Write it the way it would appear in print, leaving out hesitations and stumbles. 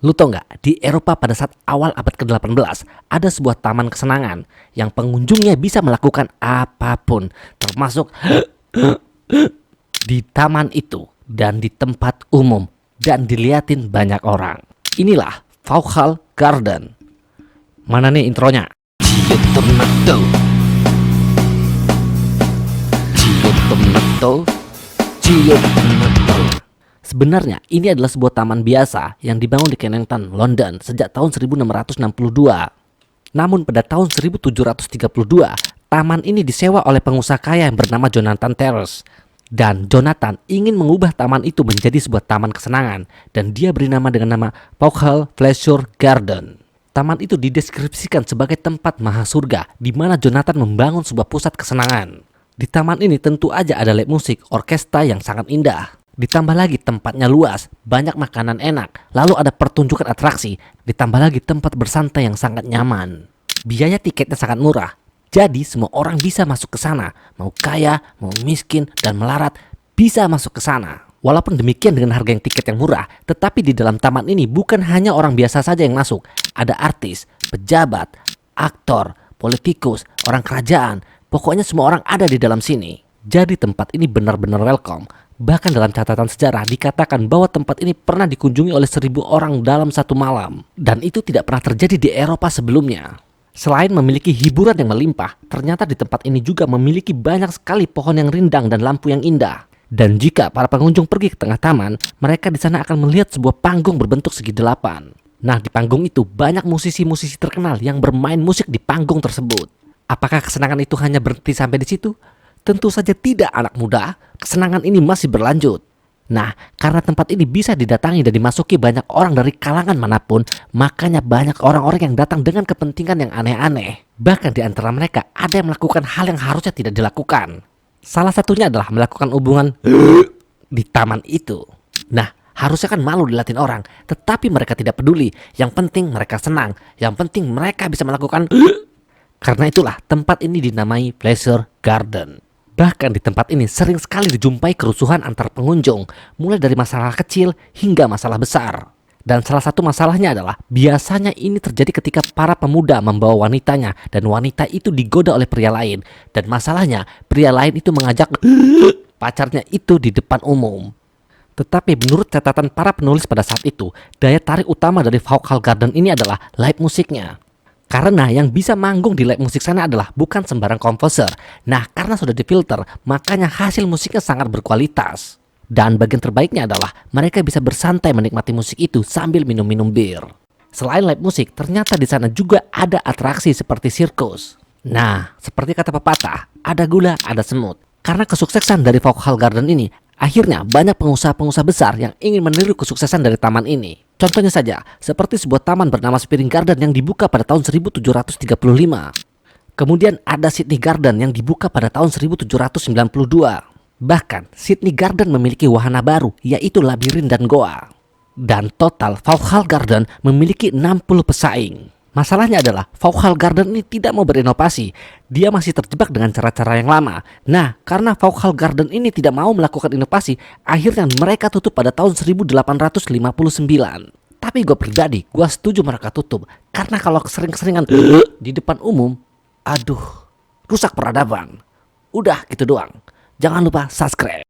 Lu tau nggak, di Eropa pada saat awal abad ke-18 ada sebuah taman kesenangan yang pengunjungnya bisa melakukan apapun, termasuk di taman itu dan di tempat umum dan diliatin banyak orang. Inilah Vauxhall Garden. Mana nih intronya? Sebenarnya ini adalah sebuah taman biasa yang dibangun di Kennington, London sejak tahun 1662. Namun pada tahun 1732, taman ini disewa oleh pengusaha kaya yang bernama Jonathan Terrace. Dan Jonathan ingin mengubah taman itu menjadi sebuah taman kesenangan dan dia beri nama dengan nama Vauxhall Pleasure Garden. Taman itu dideskripsikan sebagai tempat maha surga di mana Jonathan membangun sebuah pusat kesenangan. Di taman ini tentu aja ada live musik, orkestra yang sangat indah. Ditambah lagi tempatnya luas, banyak makanan enak, lalu ada pertunjukan atraksi, ditambah lagi tempat bersantai yang sangat nyaman. Biaya tiketnya sangat murah, jadi semua orang bisa masuk ke sana, mau kaya, mau miskin, dan melarat bisa masuk ke sana. Walaupun demikian dengan harga yang tiket yang murah, tetapi di dalam taman ini bukan hanya orang biasa saja yang masuk, ada artis, pejabat, aktor, politikus, orang kerajaan, pokoknya semua orang ada di dalam sini. Jadi tempat ini benar-benar welcome. Bahkan dalam catatan sejarah dikatakan bahwa tempat ini pernah dikunjungi oleh 1.000 orang dalam satu malam. Dan itu tidak pernah terjadi di Eropa sebelumnya. Selain memiliki hiburan yang melimpah, ternyata di tempat ini juga memiliki banyak sekali pohon yang rindang dan lampu yang indah. Dan jika para pengunjung pergi ke tengah taman, mereka di sana akan melihat sebuah panggung berbentuk segi delapan. Nah, di panggung itu banyak musisi-musisi terkenal yang bermain musik di panggung tersebut. Apakah kesenangan itu hanya berhenti sampai di situ? Tentu saja tidak, anak muda. Kesenangan ini masih berlanjut. Nah, karena tempat ini bisa didatangi dan dimasuki banyak orang dari kalangan manapun, makanya banyak orang-orang yang datang dengan kepentingan yang aneh-aneh. Bahkan di antara mereka ada yang melakukan hal yang harusnya tidak dilakukan. Salah satunya adalah melakukan hubungan di taman itu. Nah, harusnya kan malu dilihatin orang, tetapi mereka tidak peduli. Yang penting mereka senang, yang penting mereka bisa melakukan. Karena itulah tempat ini dinamai Pleasure Garden. Bahkan di tempat ini sering sekali dijumpai kerusuhan antar pengunjung, mulai dari masalah kecil hingga masalah besar. Dan salah satu masalahnya adalah biasanya ini terjadi ketika para pemuda membawa wanitanya dan wanita itu digoda oleh pria lain. Dan masalahnya pria lain itu mengajak pacarnya itu di depan umum. Tetapi menurut catatan para penulis pada saat itu, daya tarik utama dari Vauxhall Garden ini adalah live musiknya. Karena yang bisa manggung di live musik sana adalah bukan sembarang komposer. Nah, karena sudah difilter, makanya hasil musiknya sangat berkualitas. Dan bagian terbaiknya adalah mereka bisa bersantai menikmati musik itu sambil minum-minum bir. Selain live musik, ternyata di sana juga ada atraksi seperti sirkus. Nah, seperti kata pepatah, ada gula, ada semut. Karena kesuksesan dari Vauxhall Garden ini, akhirnya banyak pengusaha-pengusaha besar yang ingin meniru kesuksesan dari taman ini. Contohnya saja, seperti sebuah taman bernama Spring Garden yang dibuka pada tahun 1735. Kemudian ada Sydney Garden yang dibuka pada tahun 1792. Bahkan, Sydney Garden memiliki wahana baru, yaitu labirin dan goa. Dan total, Vauxhall Garden memiliki 60 pesaing. Masalahnya adalah Vauxhall Garden ini tidak mau berinovasi. Dia masih terjebak dengan cara-cara yang lama. Nah, karena Vauxhall Garden ini tidak mau melakukan inovasi, akhirnya mereka tutup pada tahun 1859. Tapi gue pribadi, gue setuju mereka tutup. Karena kalau keseringan di depan umum, aduh, rusak peradaban. Udah gitu doang. Jangan lupa subscribe.